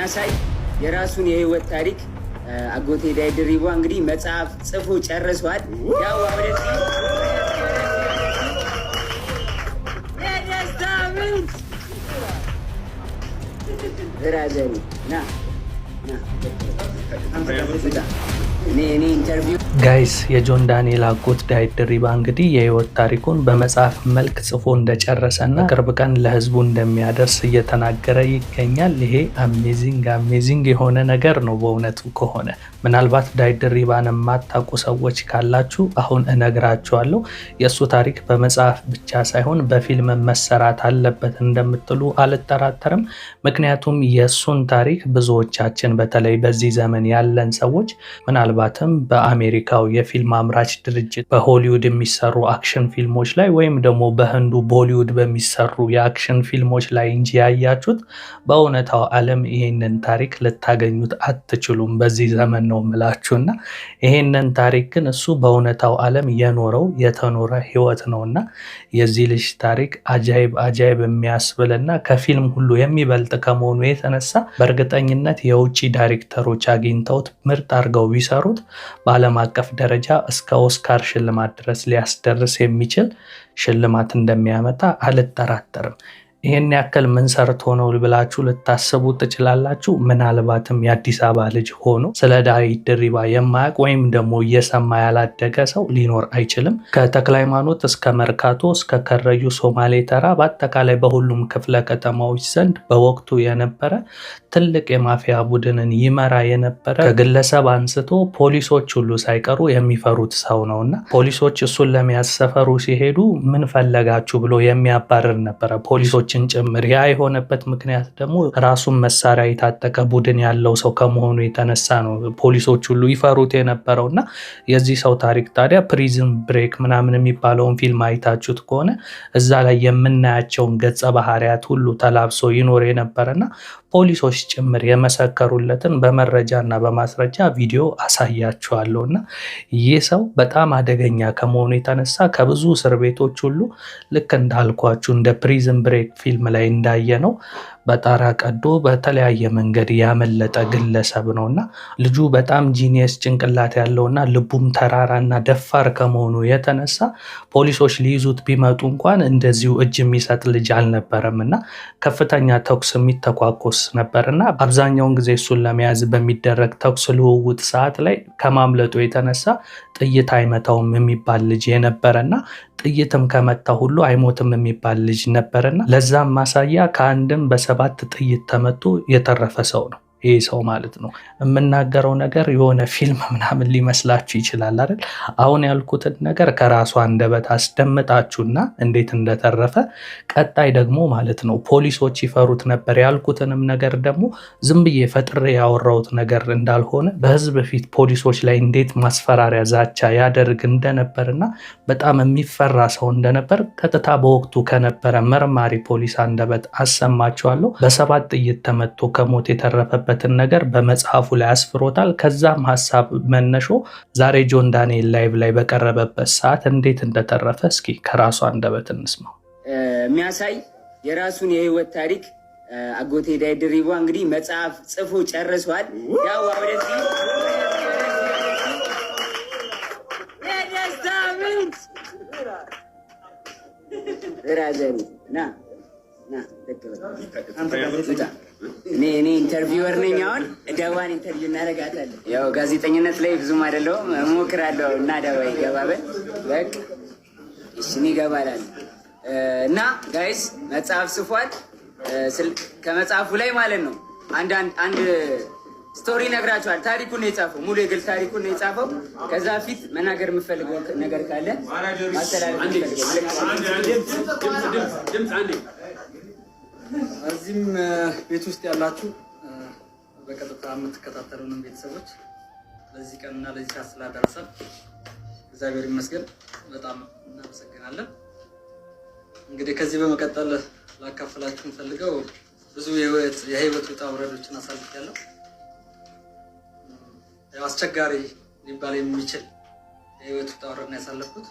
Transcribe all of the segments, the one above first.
የሚያሳይ የራሱን የህይወት ታሪክ አጎቴ ዳዊት ድሪባ እንግዲህ መጽሐፍ ጽፎ ጨርሷል። ያው ወደዚህ የደስታ ምንጭ ብራዘሩ ና እኔ ኢንተርቪው ጋይስ የጆን ዳንኤል አጎት ዳዊት ድሪባ እንግዲህ የህይወት ታሪኩን በመጽሐፍ መልክ ጽፎ እንደጨረሰና ቅርብ ቀን ለህዝቡ እንደሚያደርስ እየተናገረ ይገኛል። ይሄ አሜዚንግ የሆነ ነገር ነው በእውነቱ ከሆነ። ምናልባት ዳዊት ድሪባን የማታውቁ ሰዎች ካላችሁ አሁን እነግራችኋለሁ። የእሱ ታሪክ በመጽሐፍ ብቻ ሳይሆን በፊልም መሰራት አለበት እንደምትሉ አልጠራጠርም። ምክንያቱም የእሱን ታሪክ ብዙዎቻችን በተለይ በዚህ ዘመን ያለን ሰዎች ምናልባትም በአሜሪካው የፊልም አምራች ድርጅት በሆሊውድ የሚሰሩ አክሽን ፊልሞች ላይ ወይም ደግሞ በህንዱ ቦሊውድ በሚሰሩ የአክሽን ፊልሞች ላይ እንጂ ያያችሁት በእውነታው ዓለም ይሄንን ታሪክ ልታገኙት አትችሉም በዚህ ዘመን ነው ምላችሁና ይሄንን ታሪክ ግን እሱ በእውነታው ዓለም የኖረው የተኖረ ህይወት ነውና የዚህ ልጅ ታሪክ አጃይብ የሚያስብልና ከፊልም ሁሉ የሚበልጥ ከመሆኑ የተነሳ በእርግጠኝነት የውጭ ዳይሬክተሮች አግኝተውት ምርጥ አድርገው ቢሰሩት በዓለም አቀፍ ደረጃ እስከ ኦስካር ሽልማት ድረስ ሊያስደርስ የሚችል ሽልማት እንደሚያመጣ አልጠራጠርም። ይሄን ያክል ምን ሰርቶ ነው ብላችሁ ልታስቡ ትችላላችሁ። ምናልባትም የአዲስ አበባ ልጅ ሆኖ ስለ ዳዊት ድሪባ የማያውቅ ወይም ደግሞ እየሰማ ያላደገ ሰው ሊኖር አይችልም። ከተክለ ሃይማኖት እስከ መርካቶ እስከ ከረዩ ሶማሌ ተራ በአጠቃላይ በሁሉም ክፍለ ከተማዎች ዘንድ በወቅቱ የነበረ ትልቅ የማፊያ ቡድንን ይመራ የነበረ ከግለሰብ አንስቶ ፖሊሶች ሁሉ ሳይቀሩ የሚፈሩት ሰው ነውና ፖሊሶች እሱን ለመያዝ ሰፈሩ ሲሄዱ ምን ፈለጋችሁ ብሎ የሚያባርር ነበረ ፖሊሶች ጭምር። ያ የሆነበት ምክንያት ደግሞ ራሱን መሳሪያ የታጠቀ ቡድን ያለው ሰው ከመሆኑ የተነሳ ነው ፖሊሶች ሁሉ ይፈሩት የነበረውና የዚህ ሰው ታሪክ ታዲያ ፕሪዝን ብሬክ ምናምን የሚባለውን ፊልም አይታችሁት ከሆነ እዛ ላይ የምናያቸውን ገጸ ባህሪያት ሁሉ ተላብሶ ይኖር የነበረና ፖሊሶች ጭምር የመሰከሩለትን በመረጃና በማስረጃ ቪዲዮ አሳያችኋለሁና ይህ ሰው በጣም አደገኛ ከመሆኑ የተነሳ ከብዙ እስር ቤቶች ሁሉ ልክ እንዳልኳችሁ እንደ ፕሪዝን ብሬክ ፊልም ላይ እንዳየ ነው በጣራ ቀዶ በተለያየ መንገድ ያመለጠ ግለሰብ ነውና ልጁ በጣም ጂኒየስ ጭንቅላት ያለውና ልቡም ተራራና ደፋር ከመሆኑ የተነሳ ፖሊሶች ሊይዙት ቢመጡ እንኳን እንደዚሁ እጅ የሚሰጥ ልጅ አልነበረምና ከፍተኛ ተኩስ የሚተኳኮስ ነበርና አብዛኛውን ጊዜ እሱን ለመያዝ በሚደረግ ተኩስ ልውውጥ ሰዓት ላይ ከማምለጡ የተነሳ ጥይት አይመታውም የሚባል ልጅ የነበረና ጥይትም ከመታ ሁሉ አይሞትም የሚባል ልጅ ነበርና ለዛም ማሳያ ከአንድም በሰባት ጥይት ተመቶ የተረፈ ሰው ነው ይህ ሰው ማለት ነው። የምናገረው ነገር የሆነ ፊልም ምናምን ሊመስላችሁ ይችላል አይደል? አሁን ያልኩትን ነገር ከራሱ አንደበት አስደምጣችሁና እንዴት እንደተረፈ ቀጣይ ደግሞ ማለት ነው ፖሊሶች ይፈሩት ነበር ያልኩትንም ነገር ደግሞ ዝም ብዬ ፈጥሬ ያወራሁት ነገር እንዳልሆነ በህዝብ ፊት ፖሊሶች ላይ እንዴት ማስፈራሪያ ዛቻ ያደርግ እንደነበርና በጣም የሚፈራ ሰው እንደነበር ቀጥታ በወቅቱ ከነበረ መርማሪ ፖሊስ አንደበት አሰማችኋለሁ። በሰባት ጥይት ተመቶ ከሞት የተረፈበት ነገር በመጽሐፉ ላይ አስፍሮታል። ከዛም ሐሳብ መነሾ ዛሬ ጆን ዳንኤል ላይቭ ላይ በቀረበበት ሰዓት እንዴት እንደተረፈ እስኪ ከራሱ አንደበት እንስማው። የሚያሳይ የራሱን የህይወት ታሪክ አጎቴ ዳዊት ድሪባ እንግዲህ መጽሐፍ ጽፎ ጨርሷል። ያው ወደዚህ የደስታ ምንጭ ብራዘሩ ና እኔ ኢንተርቪወር ነኝ። አሁን ደዋን ኢንተርቪው እናደርጋታለን። ያው ጋዜጠኝነት ላይ ብዙም አይደለሁም እሞክራለሁ እና ደዋ ይገባበል በቃ እሺ ይገባላል። እና ጋይስ መጽሐፍ ጽፏል። ከመጽሐፉ ላይ ማለት ነው አንድ ስቶሪ ነግራችኋል። ታሪኩን ነው የጻፈው፣ ሙሉ የግል ታሪኩን ነው የጻፈው። ከዛ ፊት መናገር የምፈልገው ነገር ካለ ማስተላለፍ እዚህም ቤት ውስጥ ያላችሁ በቀጥታ የምትከታተሉንም ቤተሰቦች ለዚህ ቀንና ለዚህ ሰዓት ስላደረሰን እግዚአብሔር ይመስገን በጣም እናመሰግናለን። እንግዲህ ከዚህ በመቀጠል ላካፍላችሁ ፈልገው ብዙ የህይወት ውጣ ውረዶችን አሳልፌያለሁ። አስቸጋሪ ሊባል የሚችል የህይወት ውጣ ውረድ ነው ያሳለፍኩት።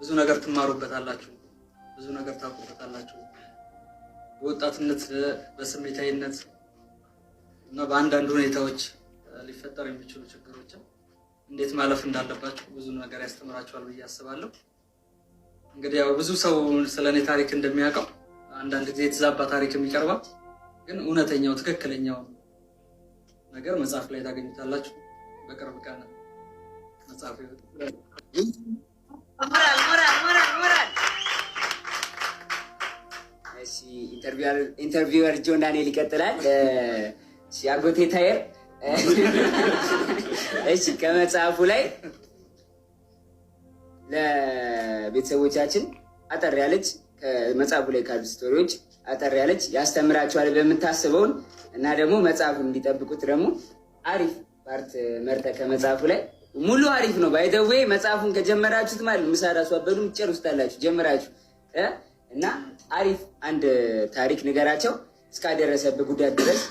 ብዙ ነገር ትማሩበታላችሁ፣ ብዙ ነገር ታውቁበታላችሁ። በወጣትነት በስሜታዊነት እና በአንዳንድ ሁኔታዎች ሊፈጠር የሚችሉ ችግሮችን እንዴት ማለፍ እንዳለባቸው ብዙ ነገር ያስተምራቸዋል ብዬ አስባለሁ። እንግዲህ ያው ብዙ ሰው ስለኔ ታሪክ እንደሚያውቀው አንዳንድ ጊዜ የተዛባ ታሪክ የሚቀርባል፣ ግን እውነተኛው ትክክለኛው ነገር መጽሐፍ ላይ ታገኙታላችሁ። በቅርብ ቀን መጽሐፍ ይወጣል። እሺ ኢንተርቪወር ጆን ዳንኤል ይቀጥላል። እሺ አጎቴ ታየር እሺ ከመጽሐፉ ላይ ለቤተሰቦቻችን አጠር ያለች ከመጽሐፉ ላይ ካሉ ስቶሪዎች አጠር ያለች ያስተምራቸዋል በምታስበውን እና ደግሞ መጽሐፉን እንዲጠብቁት ደግሞ አሪፍ ፓርት መርጠ ከመጽሐፉ ላይ ሙሉ አሪፍ ነው። ባይ ዘ ዌይ መጽሐፉን ከጀመራችሁት ማለት ምሳ ራሱ አበሉም ጨርሱታላችሁ ጀመራችሁ እና አሪፍ አንድ ታሪክ ንገራቸው እስካደረሰበት ጉዳት ድረስ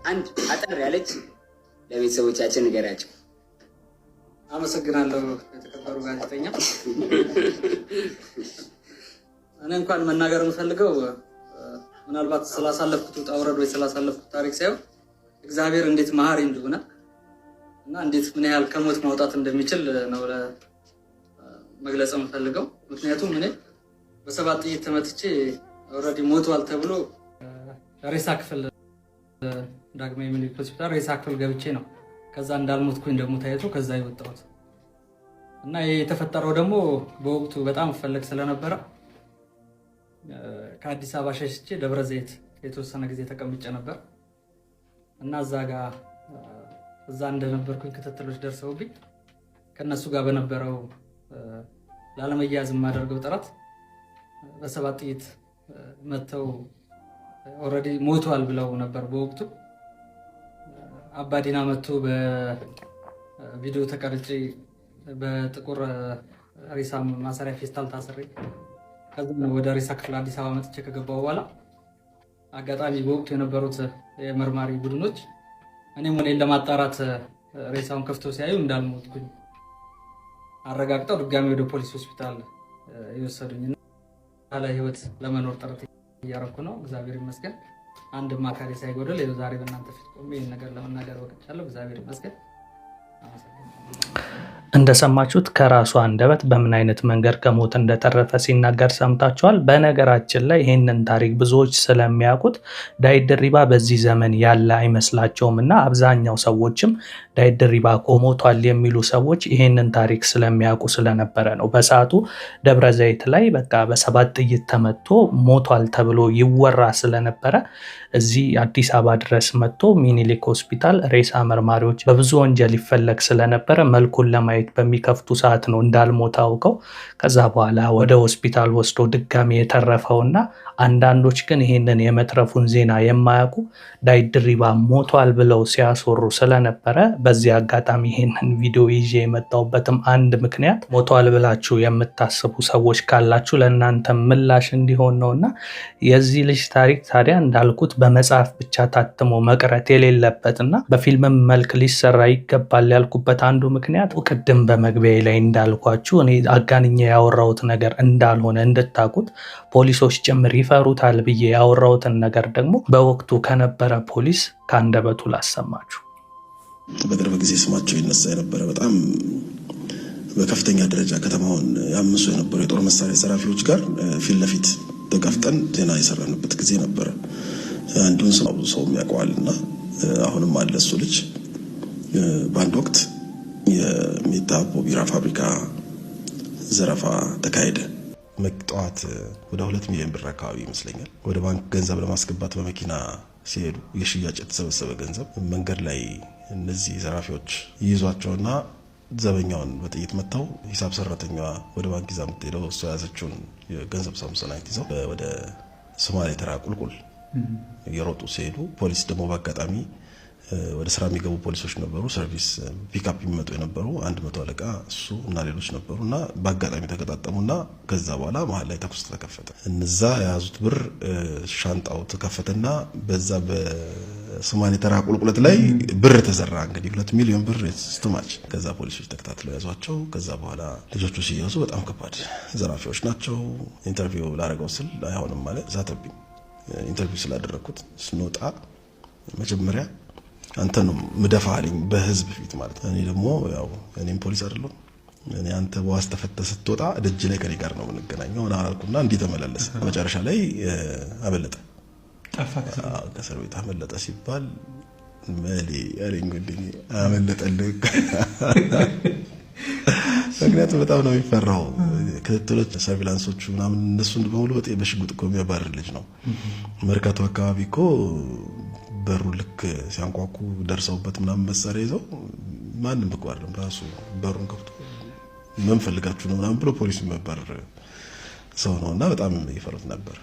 አንድ አጠር ያለች ለቤተሰቦቻችን ንገራቸው። አመሰግናለሁ የተከበሩ ጋዜጠኛ። እኔ እንኳን መናገር የምፈልገው ምናልባት ስላሳለፍኩት ውጣ ውረድ ወይ ስላሳለፍኩት ታሪክ ሳይሆን እግዚአብሔር እንዴት መሐሪ እንደሆነ እና እንዴት ምን ያህል ከሞት ማውጣት እንደሚችል ነው መግለጽ የምፈልገው። ምክንያቱም እኔ በሰባት ጥይት ተመትቼ ኦልሬዲ ሞቷል ተብሎ ሬሳ ክፍል ዳግማዊ ምኒልክ ሆስፒታል ሬሳ ክፍል ገብቼ ነው ከዛ እንዳልሞትኩኝ ደግሞ ታይቶ ከዛ የወጣሁት እና የተፈጠረው ደግሞ በወቅቱ በጣም ፈለግ ስለነበረ ከአዲስ አበባ ሸሽቼ ደብረ ዘይት የተወሰነ ጊዜ ተቀምጬ ነበር እና እዛ እንደነበርኩኝ ክትትሎች ደርሰውብኝ ከነሱ ጋር በነበረው ላለመያዝ የማደርገው ጥረት በሰባት ጥይት መተው ኦልሬዲ ሞቷል ብለው ነበር በወቅቱ። አባዲና መጥቶ በቪዲዮ ተቀርጬ በጥቁር ሬሳ ማሰሪያ ፌስታል ታስሬ ከዛ ወደ ሬሳ ክፍል አዲስ አበባ መጥቼ ከገባው በኋላ አጋጣሚ በወቅቱ የነበሩት የመርማሪ ቡድኖች እኔም ሆኔን ለማጣራት ሬሳውን ከፍተው ሲያዩ እንዳልሞትኩኝ አረጋግጠው ድጋሚ ወደ ፖሊስ ሆስፒታል የወሰዱኝ ያለ ህይወት ለመኖር ጥረት እያደረኩ ነው። እግዚአብሔር ይመስገን አንድ ማካሪ ሳይጎደል ዛሬ በእናንተ ፊት ቆሜ ይህን ነገር ለመናገር በቅቻለሁ። እግዚአብሔር ይመስገን። እንደሰማችሁት ከራሱ አንደበት በምን አይነት መንገድ ከሞት እንደተረፈ ሲናገር ሰምታችኋል። በነገራችን ላይ ይህንን ታሪክ ብዙዎች ስለሚያውቁት ዳዊት ድሪባ በዚህ ዘመን ያለ አይመስላቸውም እና አብዛኛው ሰዎችም ዳዊት ድሪባ ሞቷል የሚሉ ሰዎች ይህንን ታሪክ ስለሚያውቁ ስለነበረ ነው። በሰዓቱ ደብረ ዘይት ላይ በቃ በሰባት ጥይት ተመቶ ሞቷል ተብሎ ይወራ ስለነበረ እዚህ አዲስ አበባ ድረስ መጥቶ ሚኒሊክ ሆስፒታል ሬሳ መርማሪዎች በብዙ ወንጀል ይፈለግ ስለነበረ መልኩን ለማየት በሚከፍቱ ሰዓት ነው እንዳልሞት አውቀው ከዛ በኋላ ወደ ሆስፒታል ወስዶ ድጋሚ የተረፈውና አንዳንዶች ግን ይህንን የመትረፉን ዜና የማያውቁ ዳዊት ድሪባ ሞቷል ብለው ሲያስወሩ ስለነበረ በዚህ አጋጣሚ ይህንን ቪዲዮ ይዤ የመጣሁበትም አንድ ምክንያት ሞቷል ብላችሁ የምታስቡ ሰዎች ካላችሁ ለእናንተ ምላሽ እንዲሆን ነውና የዚህ ልጅ ታሪክ ታዲያ እንዳልኩት በመጽሐፍ ብቻ ታትሞ መቅረት የሌለበትና በፊልምም መልክ ሊሰራ ይገባል ያልኩበት አንዱ ምክንያት ቅድም በመግቢያ ላይ እንዳልኳችሁ እኔ አጋንኛ ያወራሁት ነገር እንዳልሆነ እንድታቁት ፖሊሶች ጭምር ይፈሩታል ብዬ ያወራሁትን ነገር ደግሞ በወቅቱ ከነበረ ፖሊስ ከአንደበቱ ላሰማችሁ። በቅርብ ጊዜ ስማቸው ይነሳ የነበረ በጣም በከፍተኛ ደረጃ ከተማውን ያምሱ የነበሩ የጦር መሳሪያ ዘራፊዎች ጋር ፊት ለፊት ተጋፍጠን ዜና የሰራንበት ጊዜ ነበረ። አንዱን ሰው ያውቀዋልና አሁንም አለ እሱ ልጅ። በአንድ ወቅት የሜታ ቢራ ፋብሪካ ዘረፋ ተካሄደ። ጠዋት ወደ 2 ሚሊዮን ብር አካባቢ ይመስለኛል ወደ ባንክ ገንዘብ ለማስገባት በመኪና ሲሄዱ የሽያጭ የተሰበሰበ ገንዘብ መንገድ ላይ እነዚህ ዘራፊዎች ይይዟቸውና ዘበኛውን በጥይት መተው ሂሳብ ሰራተኛዋ ወደ ባንክ ይዛ የምትሄደው እሷ ያዘችውን የገንዘብ ሳምሶናይት ይዘው ወደ ሶማሌ ተራ ቁልቁል እየሮጡ ሲሄዱ ፖሊስ ደግሞ በአጋጣሚ ወደ ስራ የሚገቡ ፖሊሶች ነበሩ። ሰርቪስ ፒክአፕ የሚመጡ የነበሩ 100 አለቃ እሱ እና ሌሎች ነበሩና በአጋጣሚ ተገጣጠሙና ከዛ በኋላ መሀል ላይ ተኩስ ተከፈተ። እነዛ የያዙት ብር ሻንጣው ተከፈተና በዛ በሶማሌ ተራ ቁልቁለት ላይ ብር ተዘራ። እንግዲህ 2 ሚሊዮን ብር ስትማች። ከዛ ፖሊሶች ተከታትለው ያዟቸው። ከዛ በኋላ ልጆቹ ሲያዙ በጣም ከባድ ዘራፊዎች ናቸው። ኢንተርቪው ላደረገው ስል አይሆንም ማለት ዛተብኝ። ኢንተርቪው ስላደረኩት ስንወጣ መጀመሪያ አንተ ነው ምደፋልኝ በህዝብ ፊት ማለት ነው። እኔ ደግሞ ያው እኔም ፖሊስ አይደለም እኔ አንተ በዋስ ተፈተህ ስትወጣ ደጅ ላይ ከኔ ጋር ነው የምንገናኘው እና አልኩና እንዲህ ተመላለስ። መጨረሻ ላይ አመለጠ ከእስር ቤት አመለጠ ሲባል መሌ ያለኝ ጉድኝ አመለጠልህ። ምክንያቱም በጣም ነው የሚፈራው ክትትሎች ሰርቪላንሶቹ ምናምን እነሱን በሙሉ በሽጉጥ እኮ የሚያባርር ልጅ ነው። መርካቶ አካባቢ እኮ በሩ ልክ ሲያንኳኩ ደርሰውበት ምናምን መሳሪያ ይዘው ማንም እኮ አይደለም ራሱ በሩን ከፍቶ ምን ፈልጋችሁ ነው ምናምን ብሎ ፖሊስ የሚያባርር ሰው ነውና በጣም ይፈሩት ነበር።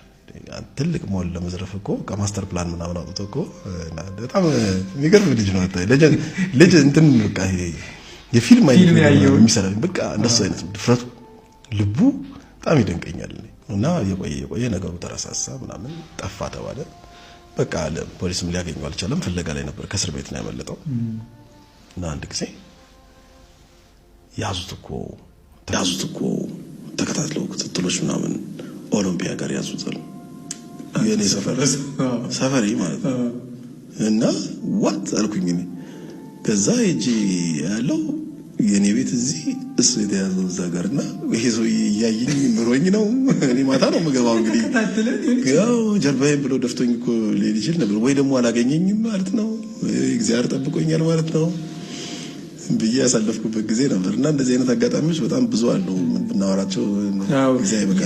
ትልቅ ሞል ለመዝረፍ እኮ ከማስተር ፕላን ምናምን አውጥቶ እኮ በጣም የሚገርም ልጅ ነው። ልጅ እንትን በቃ ይሄ የፊልም አይነት ነው የሚሰራ በቃ እንደሱ አይነት ድፍረቱ ልቡ በጣም ይደንቀኛል። እና የቆየ ነገሩ ተረሳሳ ምናምን ጠፋ ተባለ። በቃ ፖሊስም ሊያገኘው አልቻለም። ፍለጋ ላይ ነበር። ከእስር ቤት ነው ያመለጠው። እና አንድ ጊዜ ያዙት እኮ ተከታትለው ክትትሎች ምናምን ኦሎምፒያ ጋር ያዙታል። የኔ ሰፈሪ ማለት ነው። እና ዋት አልኩኝ እኔ ከዛ ሂጂ ያለው የኔ ቤት እዚህ እሱ የተያዘው እዛ ጋርና ይሄ ሰው ያየኝ ምሮኝ ነው። እኔ ማታ ነው የምገባው እንግዲህ ያው ጀርባዬን ብሎ ደፍቶኝ እኮ ሊል ይችል ነበር ወይ ደግሞ አላገኘኝም ማለት ነው። እግዚአብሔር ጠብቆኛል ማለት ነው ብዬ ያሳለፍኩበት ጊዜ ነበርና እንደዚህ አይነት አጋጣሚዎች በጣም ብዙ አሉ። ምን ብናወራቸው እግዚአብሔር በቃ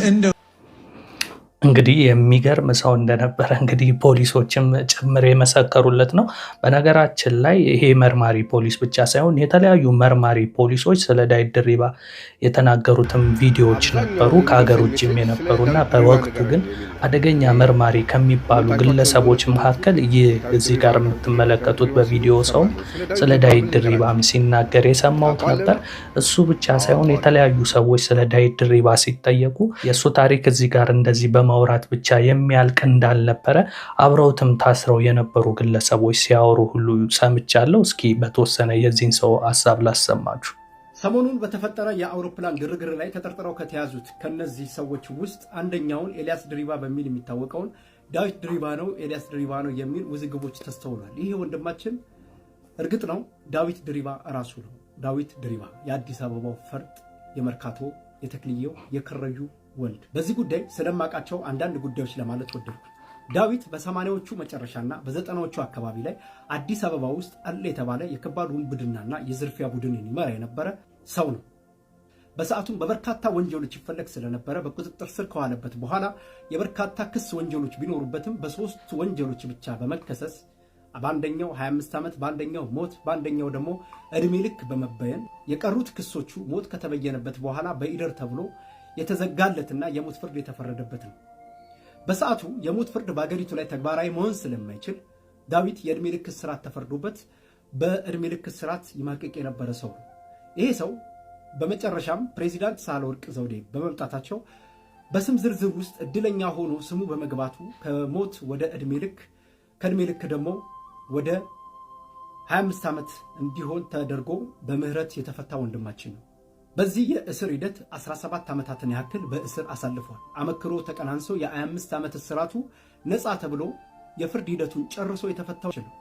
እንግዲህ የሚገርም ሰው እንደነበረ እንግዲህ ፖሊሶችም ጭምር የመሰከሩለት ነው። በነገራችን ላይ ይሄ መርማሪ ፖሊስ ብቻ ሳይሆን የተለያዩ መርማሪ ፖሊሶች ስለ ዳዊት ድሪባ የተናገሩትም ቪዲዮዎች ነበሩ ከሀገር ውጭም የነበሩና በወቅቱ ግን አደገኛ መርማሪ ከሚባሉ ግለሰቦች መካከል ይህ እዚህ ጋር የምትመለከቱት በቪዲዮ ሰውም ስለ ዳዊት ድሪባም ሲናገር የሰማሁት ነበር። እሱ ብቻ ሳይሆን የተለያዩ ሰዎች ስለ ዳዊት ድሪባ ሲጠየቁ የእሱ ታሪክ እዚህ ጋር እንደዚህ ማውራት ብቻ የሚያልቅ እንዳልነበረ አብረውትም ታስረው የነበሩ ግለሰቦች ሲያወሩ ሁሉ ሰምቻለሁ። እስኪ በተወሰነ የዚህን ሰው ሐሳብ ላሰማችሁ። ሰሞኑን በተፈጠረ የአውሮፕላን ግርግር ላይ ተጠርጥረው ከተያዙት ከነዚህ ሰዎች ውስጥ አንደኛውን ኤልያስ ድሪባ በሚል የሚታወቀውን ዳዊት ድሪባ ነው ኤልያስ ድሪባ ነው የሚል ውዝግቦች ተስተውሏል። ይሄ ወንድማችን እርግጥ ነው ዳዊት ድሪባ ራሱ ነው። ዳዊት ድሪባ የአዲስ አበባው ፈርጥ፣ የመርካቶ፣ የተክልየው፣ የከረዩ ወንድ። በዚህ ጉዳይ ስለማውቃቸው አንዳንድ ጉዳዮች ለማለት ወደድኩ። ዳዊት በ80ዎቹ መጨረሻና በ90ዎቹ አካባቢ ላይ አዲስ አበባ ውስጥ አለ የተባለ የከባድ ውንብድናና የዝርፊያ ቡድንን ይመራ የነበረ ሰው ነው። በሰዓቱም በበርካታ ወንጀሎች ይፈለግ ስለነበረ በቁጥጥር ስር ከዋለበት በኋላ የበርካታ ክስ ወንጀሎች ቢኖሩበትም በሶስት ወንጀሎች ብቻ በመከሰስ በአንደኛው 25 ዓመት፣ በአንደኛው ሞት፣ በአንደኛው ደግሞ እድሜ ልክ በመበየን የቀሩት ክሶቹ ሞት ከተበየነበት በኋላ በኢደር ተብሎ የተዘጋለትና የሞት ፍርድ የተፈረደበት ነው። በሰዓቱ የሞት ፍርድ በአገሪቱ ላይ ተግባራዊ መሆን ስለማይችል ዳዊት የእድሜ ልክ እስራት ተፈርዶበት በእድሜ ልክ እስራት ይማቀቅ የነበረ ሰው ነው። ይሄ ሰው በመጨረሻም ፕሬዚዳንት ሳህለወርቅ ዘውዴ በመምጣታቸው በስም ዝርዝር ውስጥ እድለኛ ሆኖ ስሙ በመግባቱ ከሞት ወደ እድሜ ልክ ከእድሜ ልክ ደግሞ ወደ 25 ዓመት እንዲሆን ተደርጎ በምህረት የተፈታ ወንድማችን ነው። በዚህ የእስር ሂደት 17 ዓመታትን ያክል በእስር አሳልፏል። አመክሮ ተቀናንሶ የ25 ዓመት እስራቱ ነፃ ተብሎ የፍርድ ሂደቱን ጨርሶ የተፈታው ነው።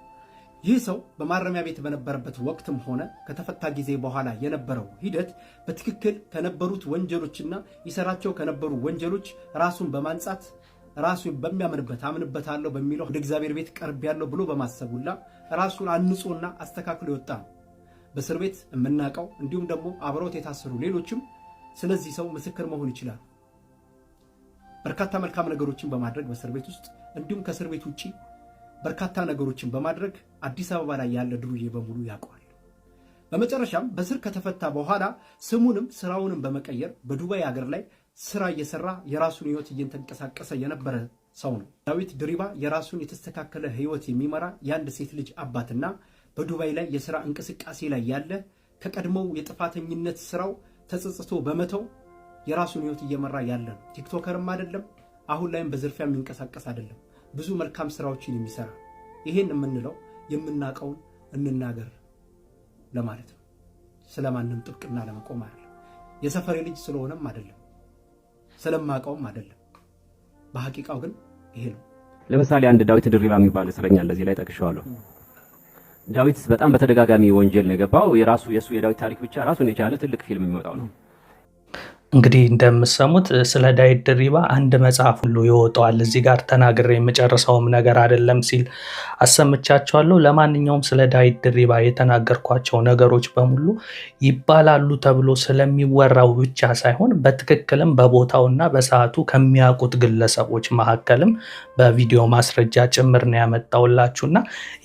ይህ ሰው በማረሚያ ቤት በነበረበት ወቅትም ሆነ ከተፈታ ጊዜ በኋላ የነበረው ሂደት በትክክል ከነበሩት ወንጀሎችና ይሰራቸው ከነበሩ ወንጀሎች ራሱን በማንጻት ራሱ በሚያምንበት አምንበታለሁ በሚለው ወደ እግዚአብሔር ቤት ቀርቤያለሁ ብሎ በማሰቡላ ራሱን አንጾና አስተካክሎ ይወጣ ነው። በእስር ቤት የምናውቀው እንዲሁም ደግሞ አብረውት የታሰሩ ሌሎችም ስለዚህ ሰው ምስክር መሆን ይችላል። በርካታ መልካም ነገሮችን በማድረግ በእስር ቤት ውስጥ እንዲሁም ከእስር ቤት ውጪ በርካታ ነገሮችን በማድረግ አዲስ አበባ ላይ ያለ ድሩዬ በሙሉ ያውቀዋል። በመጨረሻም በእስር ከተፈታ በኋላ ስሙንም ስራውንም በመቀየር በዱባይ ሀገር ላይ ስራ እየሰራ የራሱን ህይወት እየተንቀሳቀሰ የነበረ ሰው ነው። ዳዊት ድሪባ የራሱን የተስተካከለ ህይወት የሚመራ የአንድ ሴት ልጅ አባትና በዱባይ ላይ የሥራ እንቅስቃሴ ላይ ያለ ከቀድሞው የጥፋተኝነት ስራው ተጸጽቶ በመተው የራሱን ህይወት እየመራ ያለ ነው። ቲክቶከርም አይደለም፣ አሁን ላይም በዝርፊያ የሚንቀሳቀስ አይደለም። ብዙ መልካም ስራዎችን የሚሰራ ይሄን የምንለው የምናውቀውን እንናገር ለማለት ነው። ስለማንም ጥብቅና ለመቆም አይደለም። የሰፈሬ ልጅ ስለሆነም አይደለም፣ ስለማውቀውም አይደለም። በሐቂቃው ግን ይሄ ነው። ለምሳሌ አንድ ዳዊት ድሪባ የሚባል እስረኛ ለዚህ ላይ ጠቅሻለሁ። ዳዊት በጣም በተደጋጋሚ ወንጀል ነው የገባው። የሱ የዳዊት ታሪክ ብቻ ራሱን የቻለ ትልቅ ፊልም የሚወጣው ነው። እንግዲህ እንደምሰሙት ስለ ዳዊት ድሪባ አንድ መጽሐፍ ሁሉ ይወጣዋል። እዚህ ጋር ተናግሬ የምጨርሰውም ነገር አይደለም ሲል አሰምቻቸዋለሁ። ለማንኛውም ስለ ዳዊት ድሪባ የተናገርኳቸው ነገሮች በሙሉ ይባላሉ ተብሎ ስለሚወራው ብቻ ሳይሆን በትክክልም በቦታውና በሰዓቱ ከሚያውቁት ግለሰቦች መካከልም በቪዲዮ ማስረጃ ጭምር ነው ያመጣውላችሁና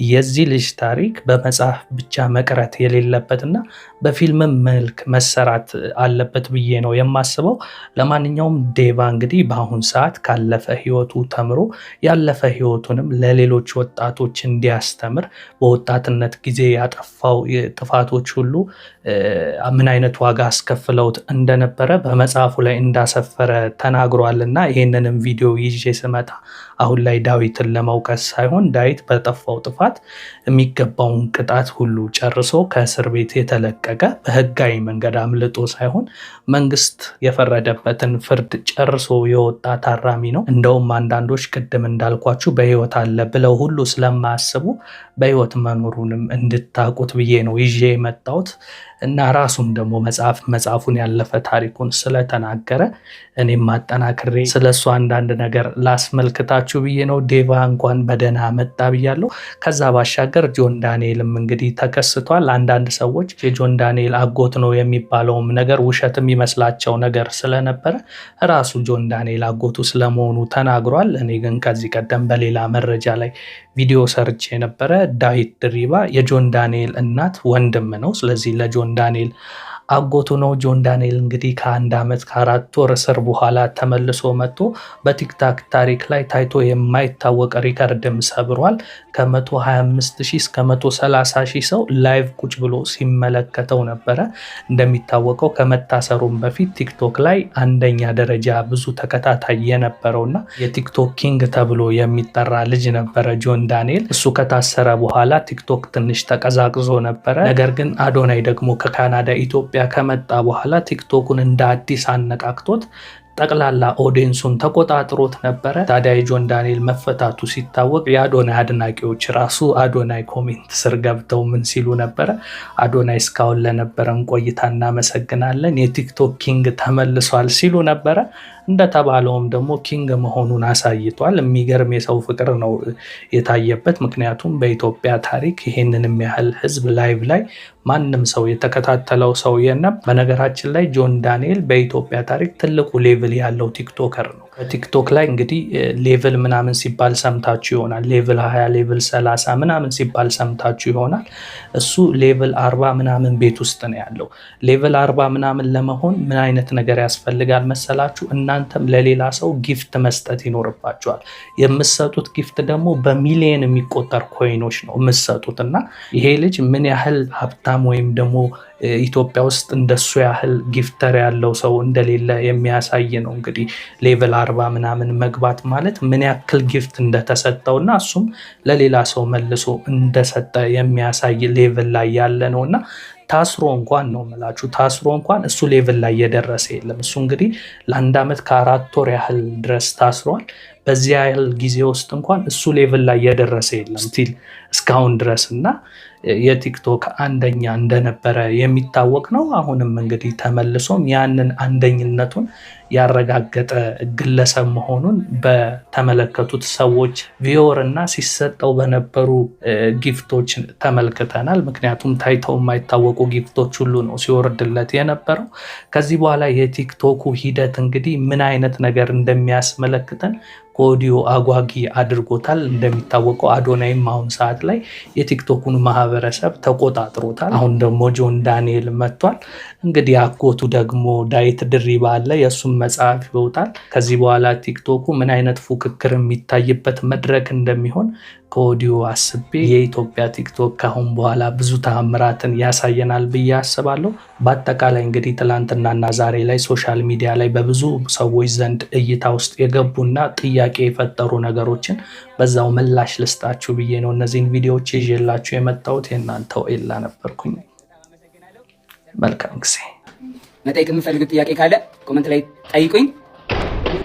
የዚህ ልጅ ታሪክ በመጽሐፍ ብቻ መቅረት የሌለበትና በፊልምም መልክ መሰራት አለበት ብዬ ነው የማስበው። ለማንኛውም ዴቫ እንግዲህ በአሁን ሰዓት ካለፈ ህይወቱ ተምሮ ያለፈ ህይወቱንም ለሌሎች ወጣቶች እንዲያስተምር በወጣትነት ጊዜ ያጠፋው ጥፋቶች ሁሉ ምን አይነት ዋጋ አስከፍለውት እንደነበረ በመጽሐፉ ላይ እንዳሰፈረ ተናግሯልና ይህንንም ቪዲዮ ይዤ ስመጣ አሁን ላይ ዳዊትን ለመውቀስ ሳይሆን ዳዊት በጠፋው ጥፋት የሚገባውን ቅጣት ሁሉ ጨርሶ ከእስር ቤት የተለቀቀ በህጋዊ መንገድ አምልጦ ሳይሆን መንግስት የፈረደበትን ፍርድ ጨርሶ የወጣ ታራሚ ነው። እንደውም አንዳንዶች ቅድም እንዳልኳችሁ በህይወት አለ ብለው ሁሉ ስለማያስቡ በህይወት መኖሩንም እንድታቁት ብዬ ነው ይዤ የመጣሁት እና ራሱም ደግሞ መጽሐፉን ያለፈ ታሪኩን ስለተናገረ እኔም ማጠናክሬ ስለሱ አንዳንድ ነገር ላስመልክታችሁ ብዬ ነው። ዴቫ እንኳን በደህና መጣ ብያለሁ። ከዛ ባሻገር ጆን ዳንኤልም እንግዲህ ተከስቷል። አንዳንድ ሰዎች የጆን ዳንኤል አጎት ነው የሚባለውም ነገር ውሸት የሚመስላቸው ነገር ስለነበረ ራሱ ጆን ዳንኤል አጎቱ ስለመሆኑ ተናግሯል። እኔ ግን ከዚህ ቀደም በሌላ መረጃ ላይ ቪዲዮ ሰርቼ የነበረ ዳዊት ድሪባ የጆን ዳንኤል እናት ወንድም ነው። ስለዚህ ለጆን ዳንኤል አጎቱ ነው። ጆን ዳንኤል እንግዲህ ከ1 ዓመት ከ4 ወር እስር በኋላ ተመልሶ መጥቶ በቲክታክ ታሪክ ላይ ታይቶ የማይታወቅ ሪከርድም ሰብሯል። ከ125,000 እስከ 130,000 ሰው ላይቭ ቁጭ ብሎ ሲመለከተው ነበረ። እንደሚታወቀው ከመታሰሩም በፊት ቲክቶክ ላይ አንደኛ ደረጃ ብዙ ተከታታይ የነበረውና የቲክቶክ ኪንግ ተብሎ የሚጠራ ልጅ ነበረ ጆን ዳንኤል። እሱ ከታሰረ በኋላ ቲክቶክ ትንሽ ተቀዛቅዞ ነበረ። ነገር ግን አዶናይ ደግሞ ከካናዳ ኢትዮጵያ ከመጣ በኋላ ቲክቶኩን እንደ አዲስ አነቃቅቶት ጠቅላላ ኦዲየንሱን ተቆጣጥሮት ነበረ። ታዲያ የጆን ዳንኤል መፈታቱ ሲታወቅ የአዶናይ አድናቂዎች ራሱ አዶናይ ኮሜንት ስር ገብተው ምን ሲሉ ነበረ? አዶናይ እስካሁን ለነበረን ቆይታ እናመሰግናለን፣ የቲክቶክ ኪንግ ተመልሷል ሲሉ ነበረ። እንደተባለውም ደግሞ ኪንግ መሆኑን አሳይቷል። የሚገርም የሰው ፍቅር ነው የታየበት። ምክንያቱም በኢትዮጵያ ታሪክ ይሄንን የሚያህል ህዝብ ላይቭ ላይ ማንም ሰው የተከታተለው ሰው የለም። በነገራችን ላይ ጆን ዳንኤል በኢትዮጵያ ታሪክ ትልቁ ሌቭል ያለው ቲክቶከር ነው። ቲክቶክ ላይ እንግዲህ ሌቭል ምናምን ሲባል ሰምታችሁ ይሆናል። ሌቭል 20 ሌቭል 30 ምናምን ሲባል ሰምታችሁ ይሆናል። እሱ ሌቭል 40 ምናምን ቤት ውስጥ ነው ያለው። ሌቭል 40 ምናምን ለመሆን ምን አይነት ነገር ያስፈልጋል መሰላችሁ? እናንተም ለሌላ ሰው ጊፍት መስጠት ይኖርባችኋል። የምትሰጡት ጊፍት ደግሞ በሚሊየን የሚቆጠር ኮይኖች ነው የምትሰጡት እና ይሄ ልጅ ምን ያህል ሀብታም ወይም ደግሞ ኢትዮጵያ ውስጥ እንደሱ ያህል ጊፍተር ያለው ሰው እንደሌለ የሚያሳይ ነው። እንግዲህ ሌቭል 40 ምናምን መግባት ማለት ምን ያክል ጊፍት እንደተሰጠውና እሱም ለሌላ ሰው መልሶ እንደሰጠ የሚያሳይ ሌቭል ላይ ያለ ነውና ታስሮ እንኳን ነው የምላችሁ፣ ታስሮ እንኳን እሱ ሌቭል ላይ የደረሰ የለም። እሱ እንግዲህ ለ1 ዓመት ከ4 ወር ያህል ድረስ ታስሯል። በዚህ ያህል ጊዜ ውስጥ እንኳን እሱ ሌቭል ላይ የደረሰ የለም ስቲል እስካሁን ድረስ እና የቲክቶክ አንደኛ እንደነበረ የሚታወቅ ነው። አሁንም እንግዲህ ተመልሶም ያንን አንደኝነቱን ያረጋገጠ ግለሰብ መሆኑን በተመለከቱት ሰዎች ቪዮር እና ሲሰጠው በነበሩ ጊፍቶች ተመልክተናል። ምክንያቱም ታይተው የማይታወቁ ጊፍቶች ሁሉ ነው ሲወርድለት የነበረው። ከዚህ በኋላ የቲክቶኩ ሂደት እንግዲህ ምን አይነት ነገር እንደሚያስመለክተን ከኦዲዮ አጓጊ አድርጎታል። እንደሚታወቀው አዶናይም አሁን ሰዓት ላይ የቲክቶኩን ማህበረሰብ ተቆጣጥሮታል። አሁን ደግሞ ጆን ዳንኤል መጥቷል። እንግዲህ አጎቱ ደግሞ ዳዊት ድሪባ አለ፣ የእሱም መጽሐፍ ይወጣል። ከዚህ በኋላ ቲክቶኩ ምን አይነት ፉክክር የሚታይበት መድረክ እንደሚሆን ከኦዲዮ አስቤ የኢትዮጵያ ቲክቶክ ካሁን በኋላ ብዙ ተአምራትን ያሳየናል ብዬ አስባለሁ። በአጠቃላይ እንግዲህ ትላንትናና ዛሬ ላይ ሶሻል ሚዲያ ላይ በብዙ ሰዎች ዘንድ እይታ ውስጥ የገቡና ጥያቄ የፈጠሩ ነገሮችን በዛው ምላሽ ልስጣችሁ ብዬ ነው እነዚህን ቪዲዮዎች ይዤላችሁ የመጣሁት። የእናንተው ኤላ ነበርኩኝ። መልካም ጊዜ። መጠየቅ የምፈልጉት ጥያቄ ካለ ኮመንት ላይ ጠይቁኝ።